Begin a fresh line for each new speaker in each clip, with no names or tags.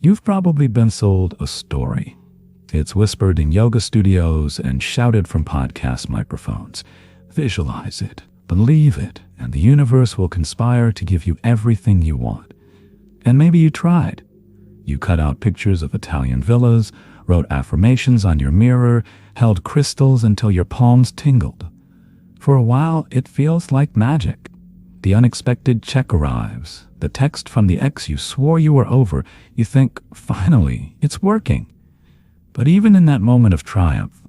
You've probably been sold a story. It's whispered in yoga studios and shouted from podcast microphones. Visualize it, believe it, and the universe will conspire to give you everything you want. And maybe you tried. You cut out pictures of Italian villas, wrote affirmations on your mirror, held crystals until your palms tingled. For a while, it feels like magic. The unexpected check arrives. The text from the ex you swore you were over. You think, finally, it's working. But even in that moment of triumph,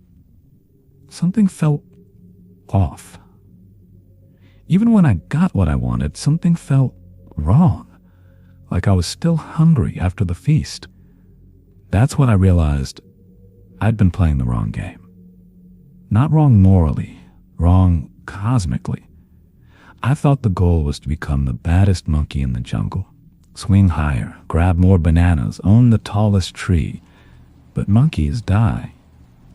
something felt off. Even when I got what I wanted, something felt wrong. Like I was still hungry after the feast. That's when I realized I'd been playing the wrong game. Not wrong morally, wrong cosmically. I thought the goal was to become the baddest monkey in the jungle. Swing higher, grab more bananas, own the tallest tree. But monkeys die.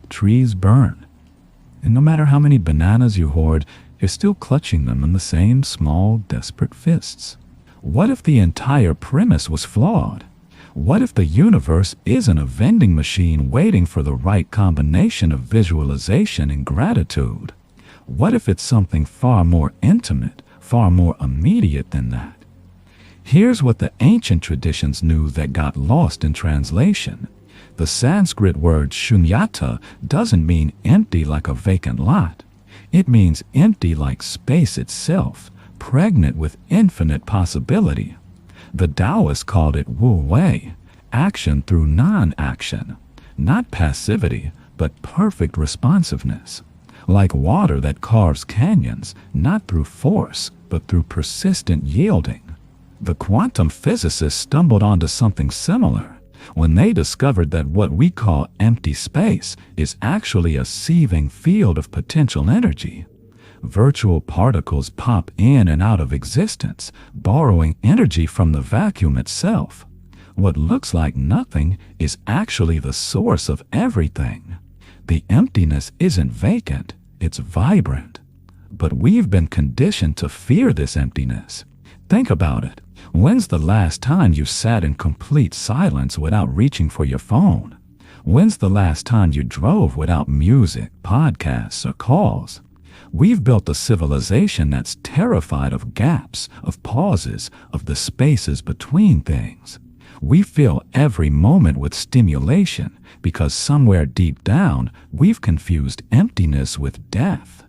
Trees burn. And no matter how many bananas you hoard, you're still clutching them in the same small, desperate fists. What if the entire premise was flawed? What if the universe isn't a vending machine waiting for the right combination of visualization and gratitude? What if it's something far more intimate, far more immediate than that? Here's what the ancient traditions knew that got lost in translation. The Sanskrit word shunyata doesn't mean empty like a vacant lot. It means empty like space itself, pregnant with infinite possibility. The Taoists called it wu wei, action through non-action. Not passivity, but perfect responsiveness. Like water that carves canyons, not through force, but through persistent yielding. The quantum physicists stumbled onto something similar when they discovered that what we call empty space is actually a seething field of potential energy. Virtual particles pop in and out of existence, borrowing energy from the vacuum itself. What looks like nothing is actually the source of everything. The emptiness isn't vacant, it's vibrant. But we've been conditioned to fear this emptiness. Think about it. When's the last time you sat in complete silence without reaching for your phone? When's the last time you drove without music, podcasts, or calls? We've built a civilization that's terrified of gaps, of pauses, of the spaces between things. We fill every moment with stimulation because somewhere deep down, we've confused emptiness with death.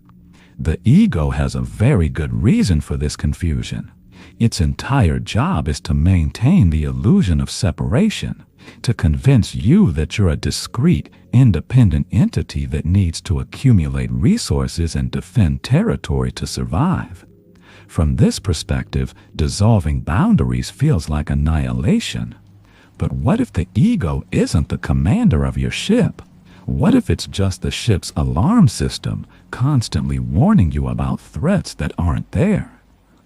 The ego has a very good reason for this confusion. Its entire job is to maintain the illusion of separation, to convince you that you're a discrete, independent entity that needs to accumulate resources and defend territory to survive. From this perspective, dissolving boundaries feels like annihilation. But what if the ego isn't the commander of your ship? What if it's just the ship's alarm system, constantly warning you about threats that aren't there?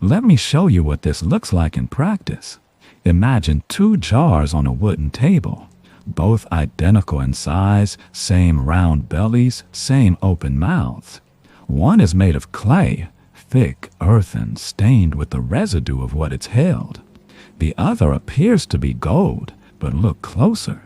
Let me show you what this looks like in practice. Imagine two jars on a wooden table, both identical in size, same round bellies, same open mouths. One is made of clay, thick, earthen, stained with the residue of what it's held. The other appears to be gold, but look closer.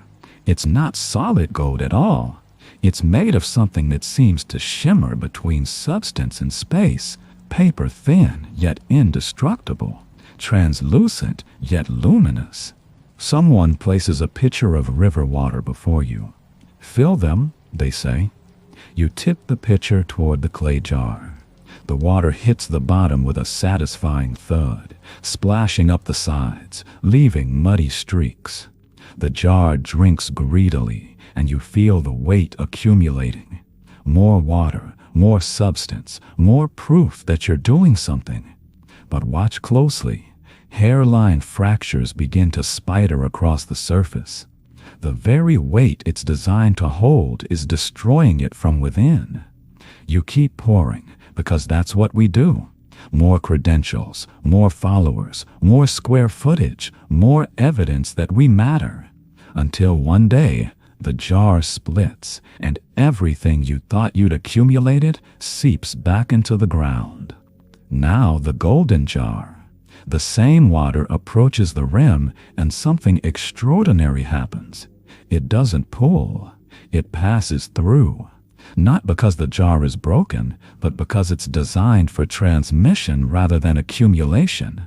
It's not solid gold at all. It's made of something that seems to shimmer between substance and space, paper thin yet indestructible, translucent yet luminous. Someone places a pitcher of river water before you. Fill them, they say. You tip the pitcher toward the clay jar. The water hits the bottom with a satisfying thud, splashing up the sides, leaving muddy streaks. The jar drinks greedily, and you feel the weight accumulating. More water, more substance, more proof that you're doing something. But watch closely. Hairline fractures begin to spider across the surface. The very weight it's designed to hold is destroying it from within. You keep pouring, because that's what we do. More credentials, more followers, more square footage, more evidence that we matter. Until one day, the jar splits, and everything you thought you'd accumulated seeps back into the ground. Now the golden jar. The same water approaches the rim and something extraordinary happens. It doesn't pull, it passes through. Not because the jar is broken, but because it's designed for transmission rather than accumulation.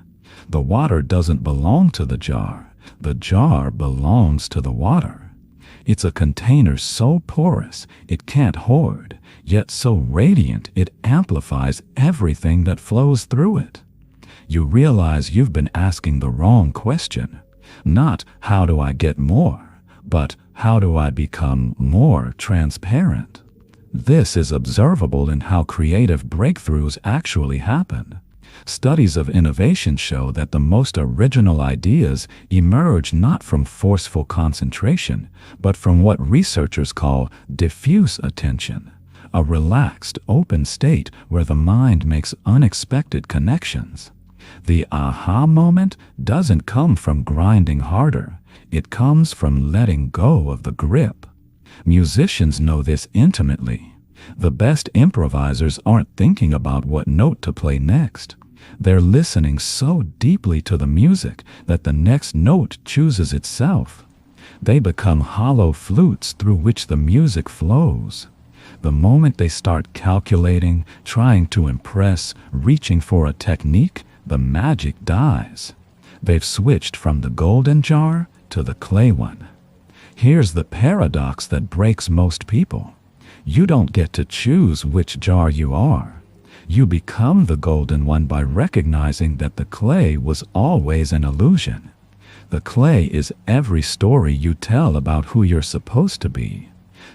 The water doesn't belong to the jar belongs to the water. It's a container so porous it can't hoard, yet so radiant it amplifies everything that flows through it. You realize you've been asking the wrong question. Not, how do I get more, but how do I become more transparent? This is observable in how creative breakthroughs actually happen. Studies of innovation show that the most original ideas emerge not from forceful concentration, but from what researchers call diffuse attention, a relaxed, open state where the mind makes unexpected connections. The aha moment doesn't come from grinding harder. It comes from letting go of the grip. Musicians know this intimately. The best improvisers aren't thinking about what note to play next. They're listening so deeply to the music that the next note chooses itself. They become hollow flutes through which the music flows. The moment they start calculating, trying to impress, reaching for a technique, the magic dies. They've switched from the golden jar to the clay one. Here's the paradox that breaks most people. You don't get to choose which jar you are. You become the golden one by recognizing that the clay was always an illusion. The clay is every story you tell about who you're supposed to be.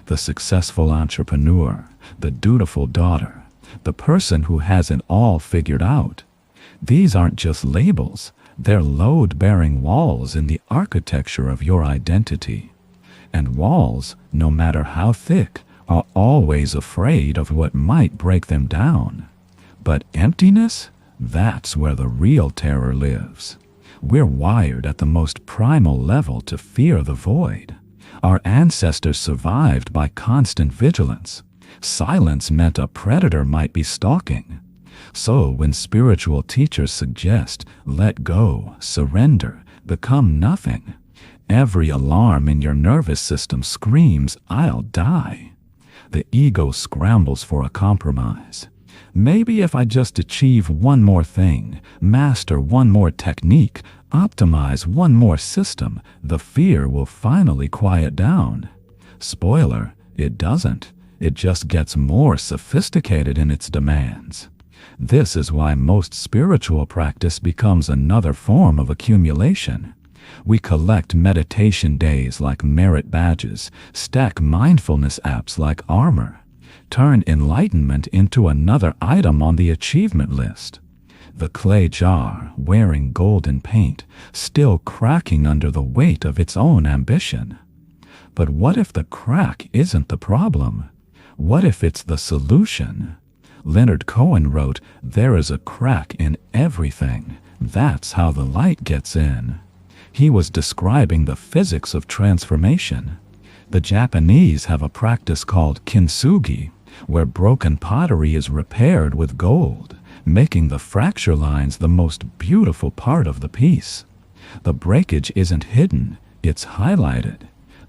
The successful entrepreneur, the dutiful daughter, the person who has it all figured out. These aren't just labels. They're load-bearing walls in the architecture of your identity. And walls, no matter how thick, are always afraid of what might break them down. But emptiness? That's where the real terror lives. We're wired at the most primal level to fear the void. Our ancestors survived by constant vigilance. Silence meant a predator might be stalking. So when spiritual teachers suggest, let go, surrender, become nothing, every alarm in your nervous system screams, I'll die. The ego scrambles for a compromise. Maybe if I just achieve one more thing, master one more technique, optimize one more system, the fear will finally quiet down. Spoiler, it doesn't. It just gets more sophisticated in its demands. This is why most spiritual practice becomes another form of accumulation. We collect meditation days like merit badges, stack mindfulness apps like armor, turn enlightenment into another item on the achievement list. The clay jar, wearing golden paint, still cracking under the weight of its own ambition. But what if the crack isn't the problem? What if it's the solution? Leonard Cohen wrote, "There is a crack in everything. That's how the light gets in." He was describing the physics of transformation. The Japanese have a practice called Kintsugi, where broken pottery is repaired with gold, making the fracture lines the most beautiful part of the piece. The breakage isn't hidden, it's highlighted.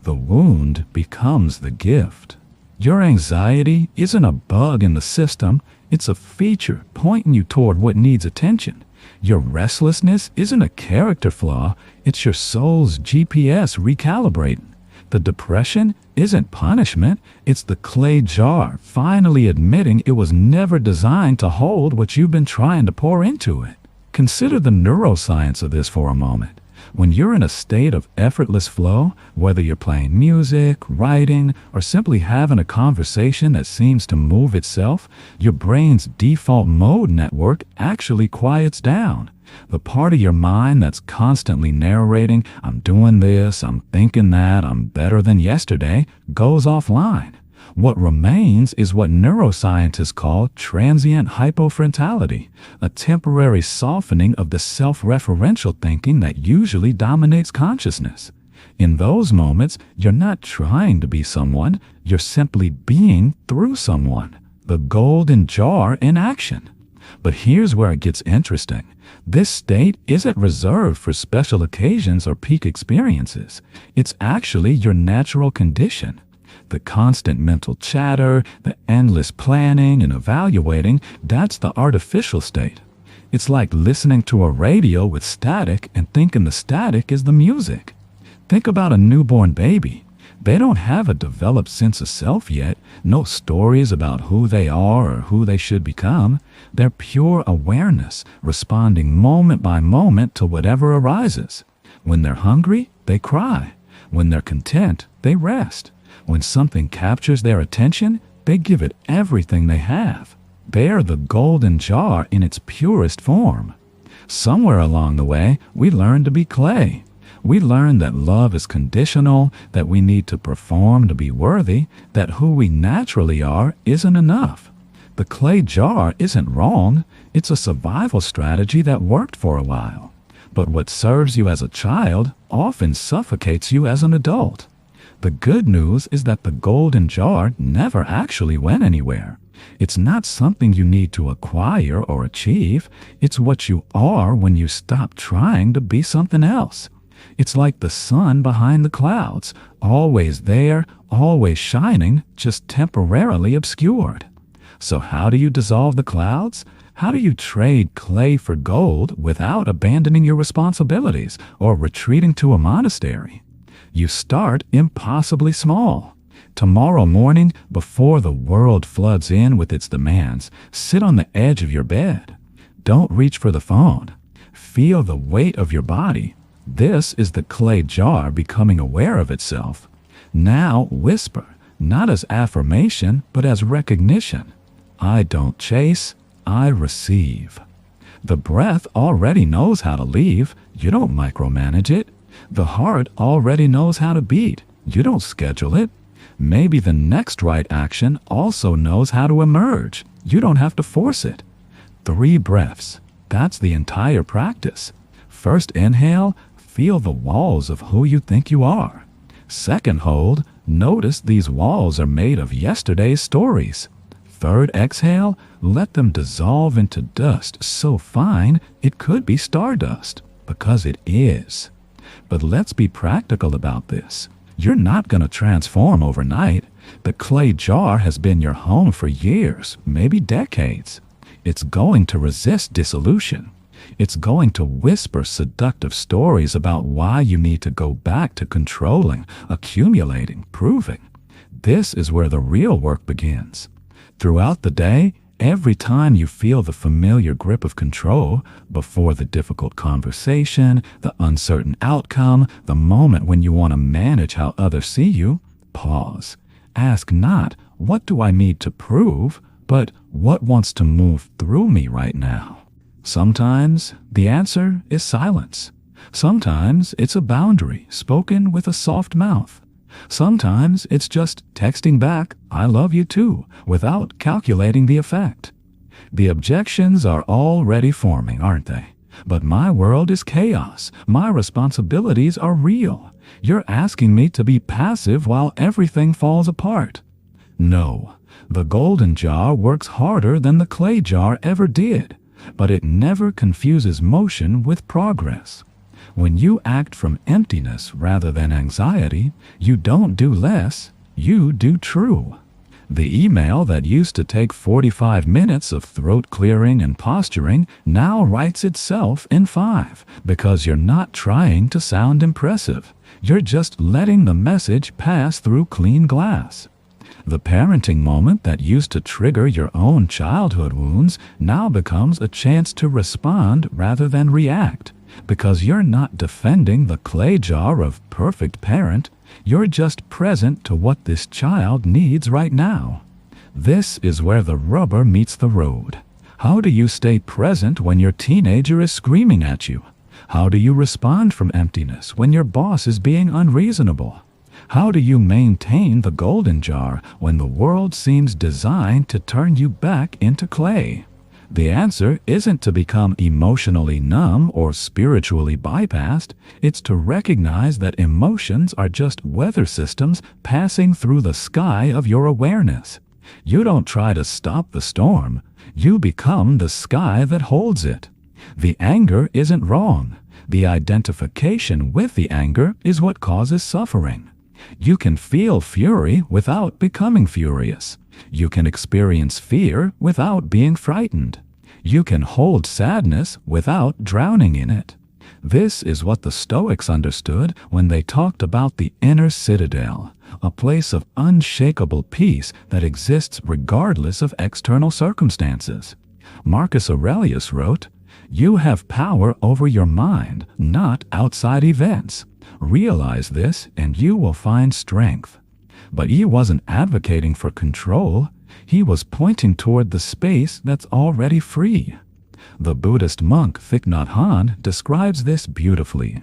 The wound becomes the gift. Your anxiety isn't a bug in the system, it's a feature pointing you toward what needs attention. Your restlessness isn't a character flaw, it's your soul's GPS recalibrating. The depression isn't punishment, it's the clay jar finally admitting it was never designed to hold what you've been trying to pour into it. Consider the neuroscience of this for a moment. When you're in a state of effortless flow, whether you're playing music, writing, or simply having a conversation that seems to move itself, your brain's default mode network actually quiets down. The part of your mind that's constantly narrating, I'm doing this, I'm thinking that, I'm better than yesterday, goes offline. What remains is what neuroscientists call transient hypofrontality, a temporary softening of the self-referential thinking that usually dominates consciousness. In those moments, you're not trying to be someone, you're simply being through someone. The golden jar in action. But here's where it gets interesting. This state isn't reserved for special occasions or peak experiences. It's actually your natural condition. The constant mental chatter, the endless planning and evaluating, that's the artificial state. It's like listening to a radio with static and thinking the static is the music. Think about a newborn baby. They don't have a developed sense of self yet, no stories about who they are or who they should become. They're pure awareness, responding moment by moment to whatever arises. When they're hungry, they cry. When they're content, they rest. When something captures their attention, they give it everything they have. They're the golden jar in its purest form. Somewhere along the way, we learn to be clay. We learn that love is conditional, that we need to perform to be worthy, that who we naturally are isn't enough. The clay jar isn't wrong. It's a survival strategy that worked for a while. But what serves you as a child often suffocates you as an adult. The good news is that the golden jar never actually went anywhere. It's not something you need to acquire or achieve. It's what you are when you stop trying to be something else. It's like the sun behind the clouds, always there, always shining, just temporarily obscured. So how do you dissolve the clouds? How do you trade clay for gold without abandoning your responsibilities or retreating to a monastery? You start impossibly small. Tomorrow morning, before the world floods in with its demands, sit on the edge of your bed. Don't reach for the phone. Feel the weight of your body. This is the clay jar becoming aware of itself. Now whisper, not as affirmation, but as recognition. I don't chase, I receive. The breath already knows how to leave. You don't micromanage it. The heart already knows how to beat. You don't schedule it. Maybe the next right action also knows how to emerge. You don't have to force it. 3 breaths. That's the entire practice. First inhale, feel the walls of who you think you are. Second hold, notice these walls are made of yesterday's stories. Third exhale, let them dissolve into dust so fine it could be stardust, because it is. But let's be practical about this. You're not going to transform overnight. The clay jar has been your home for years, maybe decades. It's going to resist dissolution. It's going to whisper seductive stories about why you need to go back to controlling, accumulating, proving. This is where the real work begins. Throughout the day, every time you feel the familiar grip of control, before the difficult conversation, the uncertain outcome, the moment when you want to manage how others see you, pause. Ask not, what do I need to prove, but what wants to move through me right now? Sometimes the answer is silence. Sometimes it's a boundary spoken with a soft mouth. Sometimes it's just texting back, I love you too, without calculating the effect. The objections are already forming, aren't they? But my world is chaos. My responsibilities are real. You're asking me to be passive while everything falls apart. No, the golden jar works harder than the clay jar ever did. But it never confuses motion with progress. When you act from emptiness rather than anxiety, you don't do less, you do true. The email that used to take 45 minutes of throat clearing and posturing now writes itself in 5, because you're not trying to sound impressive. You're just letting the message pass through clean glass. The parenting moment that used to trigger your own childhood wounds now becomes a chance to respond rather than react, because you're not defending the clay jar of perfect parent, you're just present to what this child needs right now. This is where the rubber meets the road. How do you stay present when your teenager is screaming at you? How do you respond from emptiness when your boss is being unreasonable? How do you maintain the golden jar when the world seems designed to turn you back into clay? The answer isn't to become emotionally numb or spiritually bypassed. It's to recognize that emotions are just weather systems passing through the sky of your awareness. You don't try to stop the storm. You become the sky that holds it. The anger isn't wrong. The identification with the anger is what causes suffering. You can feel fury without becoming furious. You can experience fear without being frightened. You can hold sadness without drowning in it. This is what the Stoics understood when they talked about the inner citadel, a place of unshakable peace that exists regardless of external circumstances. Marcus Aurelius wrote, "You have power over your mind, not outside events. Realize this and you will find strength." But he wasn't advocating for control. He was pointing toward the space that's already free. The Buddhist monk Thich Nhat Hanh describes this beautifully.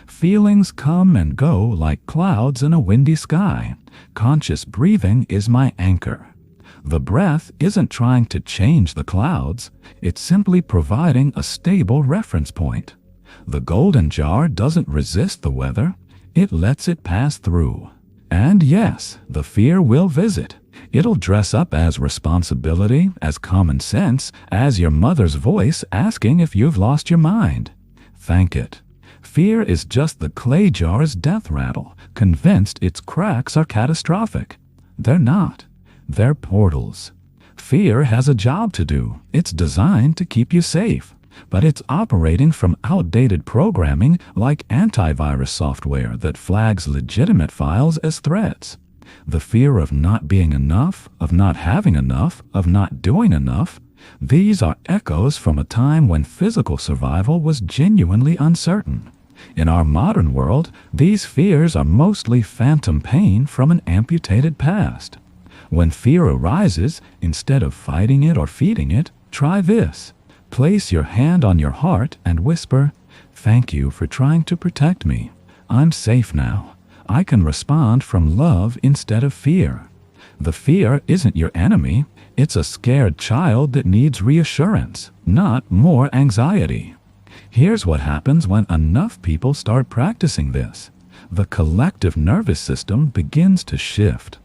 "Feelings come and go like clouds in a windy sky. Conscious breathing is my anchor." The breath isn't trying to change the clouds. It's simply providing a stable reference point. The golden jar doesn't resist the weather. It lets it pass through. And yes, the fear will visit. It'll dress up as responsibility, as common sense, as your mother's voice asking if you've lost your mind. Thank it. Fear is just the clay jar's death rattle, convinced its cracks are catastrophic. They're not. They're portals. Fear has a job to do. It's designed to keep you safe. But it's operating from outdated programming like antivirus software that flags legitimate files as threats. The fear of not being enough, of not having enough, of not doing enough, these are echoes from a time when physical survival was genuinely uncertain. In our modern world, these fears are mostly phantom pain from an amputated past. When fear arises, instead of fighting it or feeding it, try this. Place your hand on your heart and whisper, "Thank you for trying to protect me. I'm safe now. I can respond from love instead of fear." The fear isn't your enemy. It's a scared child that needs reassurance, not more anxiety. Here's what happens when enough people start practicing this. The collective nervous system begins to shift.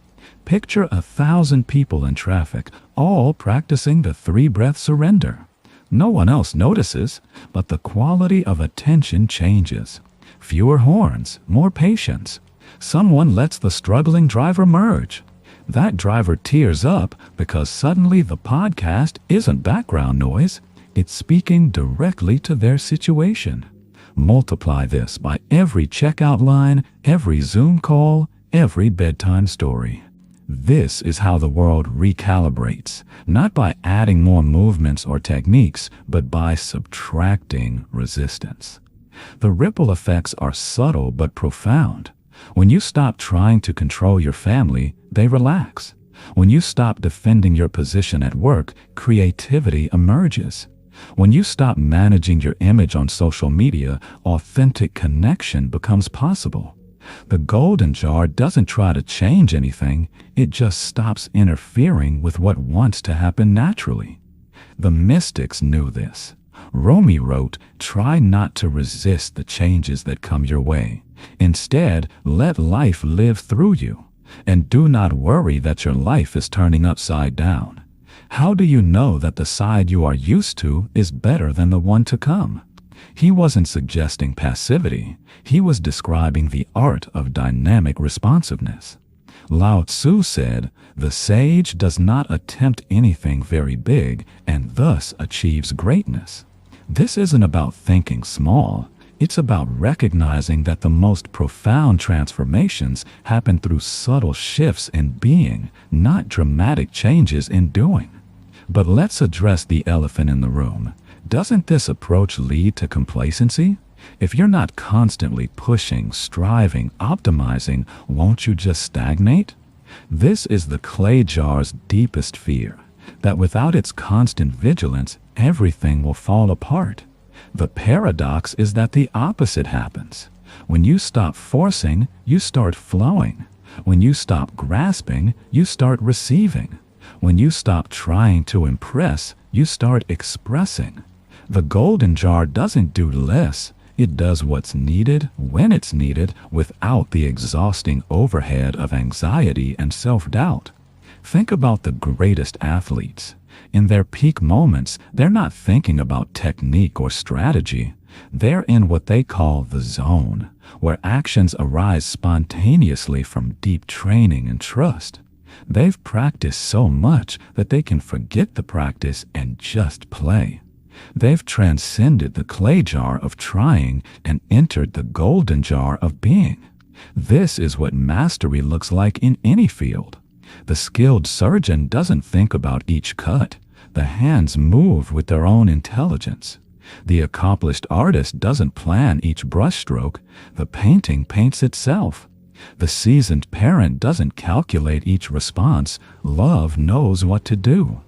Picture 1,000 people in traffic, all practicing the 3-breath surrender. No one else notices, but the quality of attention changes. Fewer horns, more patience. Someone lets the struggling driver merge. That driver tears up because suddenly the podcast isn't background noise. It's speaking directly to their situation. Multiply this by every checkout line, every Zoom call, every bedtime story. This is how the world recalibrates, not by adding more movements or techniques, but by subtracting resistance. The ripple effects are subtle but profound. When you stop trying to control your family, they relax. When you stop defending your position at work, creativity emerges. When you stop managing your image on social media, authentic connection becomes possible. The golden jar doesn't try to change anything, it just stops interfering with what wants to happen naturally. The mystics knew this. Rumi wrote, "Try not to resist the changes that come your way. Instead, let life live through you. And do not worry that your life is turning upside down. How do you know that the side you are used to is better than the one to come?" He wasn't suggesting passivity. He was describing the art of dynamic responsiveness. Lao Tzu said, "The sage does not attempt anything very big and thus achieves greatness." This isn't about thinking small. It's about recognizing that the most profound transformations happen through subtle shifts in being, not dramatic changes in doing. But let's address the elephant in the room. Doesn't this approach lead to complacency? If you're not constantly pushing, striving, optimizing, won't you just stagnate? This is the clay jar's deepest fear, that without its constant vigilance, everything will fall apart. The paradox is that the opposite happens. When you stop forcing, you start flowing. When you stop grasping, you start receiving. When you stop trying to impress, you start expressing. The golden jar doesn't do less. It does what's needed when it's needed without the exhausting overhead of anxiety and self-doubt. Think about the greatest athletes. In their peak moments, they're not thinking about technique or strategy. They're in what they call the zone, where actions arise spontaneously from deep training and trust. They've practiced so much that they can forget the practice and just play. They've transcended the clay jar of trying and entered the golden jar of being. This is what mastery looks like in any field. The skilled surgeon doesn't think about each cut. The hands move with their own intelligence. The accomplished artist doesn't plan each brushstroke. The painting paints itself. The seasoned parent doesn't calculate each response. Love knows what to do.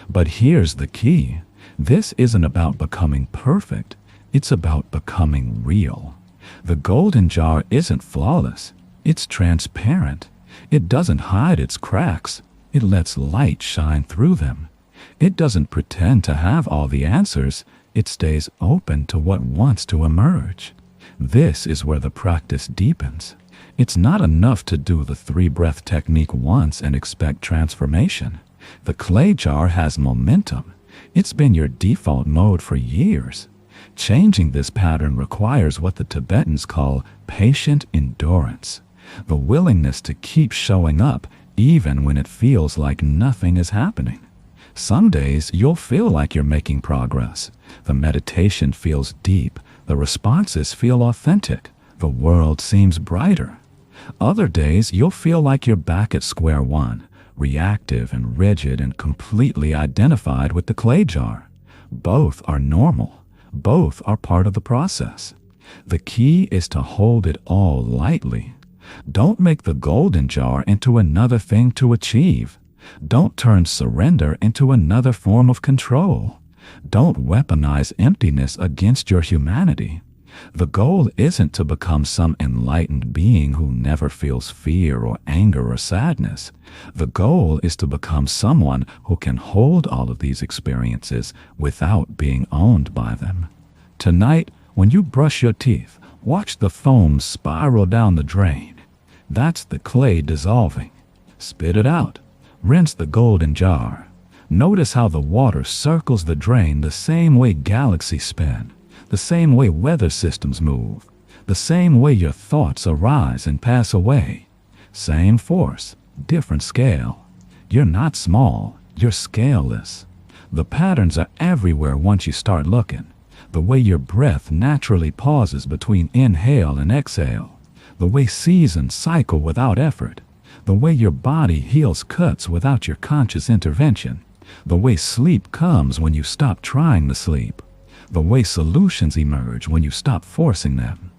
But here's the key. This isn't about becoming perfect. It's about becoming real. The golden jar isn't flawless. It's transparent. It doesn't hide its cracks. It lets light shine through them. It doesn't pretend to have all the answers. It stays open to what wants to emerge. This is where the practice deepens. It's not enough to do the 3-breath technique once and expect transformation. The clay jar has momentum. It's been your default mode for years. Changing this pattern requires what the Tibetans call patient endurance, the willingness to keep showing up even when it feels like nothing is happening. Some days you'll feel like you're making progress. The meditation feels deep. The responses feel authentic. The world seems brighter. Other days you'll feel like you're back at square one, reactive and rigid and completely identified with the clay jar. Both are normal. Both are part of the process. The key is to hold it all lightly. Don't make the golden jar into another thing to achieve. Don't turn surrender into another form of control. Don't weaponize emptiness against your humanity. The goal isn't to become some enlightened being who never feels fear or anger or sadness. The goal is to become someone who can hold all of these experiences without being owned by them. Tonight, when you brush your teeth, watch the foam spiral down the drain. That's the clay dissolving. Spit it out. Rinse the golden jar. Notice how the water circles the drain the same way galaxies spin, the same way weather systems move, the same way your thoughts arise and pass away. Same force, different scale. You're not small, you're scaleless. The patterns are everywhere once you start looking. The way your breath naturally pauses between inhale and exhale. The way seasons cycle without effort. The way your body heals cuts without your conscious intervention. The way sleep comes when you stop trying to sleep. The way solutions emerge when you stop forcing them.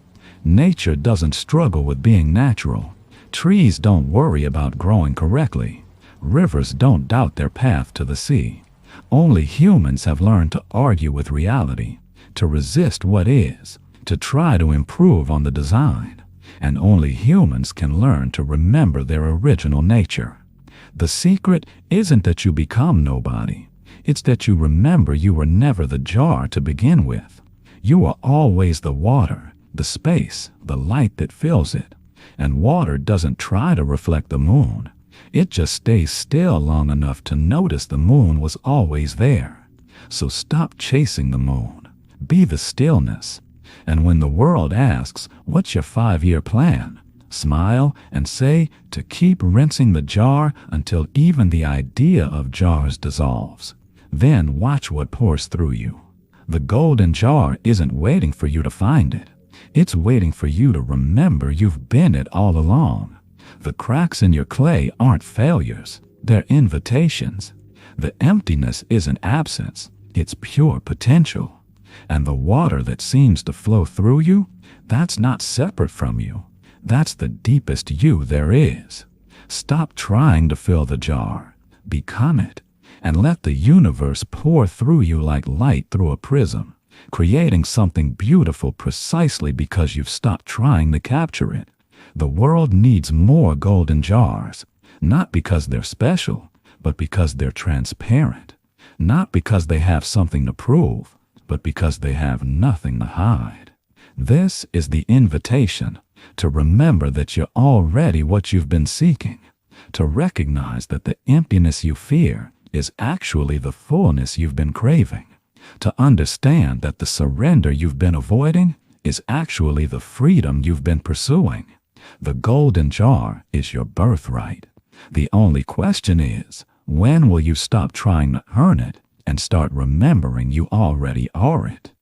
Nature doesn't struggle with being natural. Trees don't worry about growing correctly. Rivers don't doubt their path to the sea. Only humans have learned to argue with reality, to resist what is, to try to improve on the design. And only humans can learn to remember their original nature. The secret isn't that you become nobody. It's that you remember you were never the jar to begin with. You are always the water, the space, the light that fills it. And water doesn't try to reflect the moon. It just stays still long enough to notice the moon was always there. So stop chasing the moon. Be the stillness. And when the world asks, what's your 5-year plan? Smile and say to keep rinsing the jar until even the idea of jars dissolves. Then watch what pours through you. The golden jar isn't waiting for you to find it. It's waiting for you to remember you've been it all along. The cracks in your clay aren't failures. They're invitations. The emptiness isn't absence. It's pure potential. And the water that seems to flow through you, that's not separate from you. That's the deepest you there is. Stop trying to fill the jar. Become it. And let the universe pour through you like light through a prism, creating something beautiful precisely because you've stopped trying to capture it. The world needs more golden jars, not because they're special, but because they're transparent. Not because they have something to prove, but because they have nothing to hide. This is the invitation to remember that you're already what you've been seeking. To recognize that the emptiness you fear is actually the fullness you've been craving. To understand that the surrender you've been avoiding is actually the freedom you've been pursuing. The golden jar is your birthright. The only question is, when will you stop trying to earn it and start remembering you already are it?